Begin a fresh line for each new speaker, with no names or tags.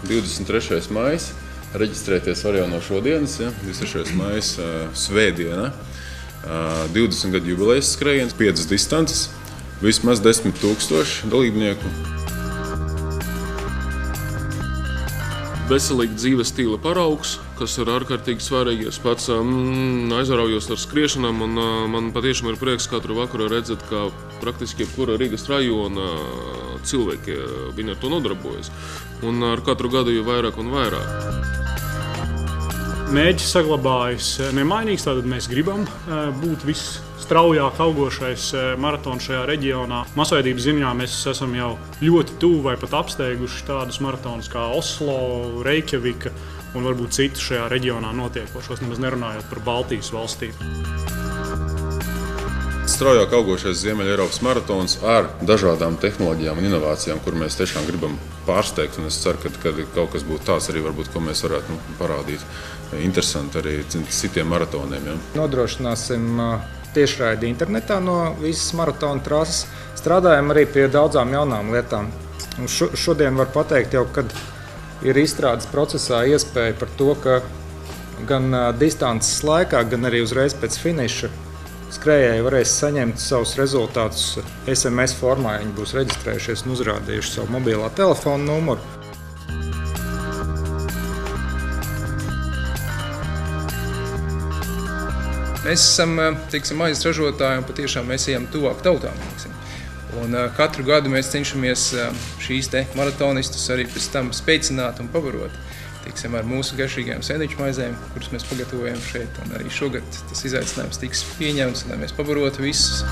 23. maijs. Reģistrēties var jau no šodienas, 23. maijs, svētdiena. 20 gadu jubilejas skrējiens, 5 distances, vismaz 10 000 dalībnieku.
Veselīga dzīves stila paraugs, kas ir ārkārtīgi svarīgi. Es pats aizraujos ar skriešanām, un man patiešām ir prieks katru vakaru redzēt, ka praktiski jebkura Rīgas rajona cilvēki viņi ar to nodarbojas. Un ar katru gadu jau vairāk un vairāk.
Mērķis saglabājas nemainīgs, tātad mēs gribam būt visstraujāk augošais maratons šajā reģionā. Masveidības ziņā mēs esam jau ļoti tuvu vai pat apsteiguši tādus maratonus kā Oslo, Reikjavika un varbūt citu šajā reģionā notiekošos, nemaz nerunājot par Baltijas valstīm.
Straujāk augošais Ziemeļeiropas maratons ar dažādām tehnoloģijām un inovācijām, kur mēs tiešām gribam pārsteigt. Un es ceru, ka kaut kas būtu tāds arī, varbūt, ko mēs varētu parādīt interesanti arī citiem maratoniem. Ja.
Nodrošināsim tiešraidi internetā no visas maratona trases. Strādājam arī pie daudzām jaunām lietām. Un šodien var pateikt jau, kad ir izstrādes procesā iespēja par to, ka gan distances laikā, gan arī uzreiz pēc finiša skrējēji varēs saņemt savus rezultātus SMS formā. Viņi būs reģistrējušies un uzrādījuši savu mobilā telefona numuru. Mēs esam maizes ražotāji un patiešām mēs ejam tuvāk tautām. Un katru gadu mēs cenšamies šīs maratonistus arī pēc tam spēcināt un pabarot. Ar mūsu garšīgajām sendviču maizēm, kuras mēs pagatavojam šeit. Un arī šogad tas izaicinājums tiks pieņemts, lai mēs pabarotu visus.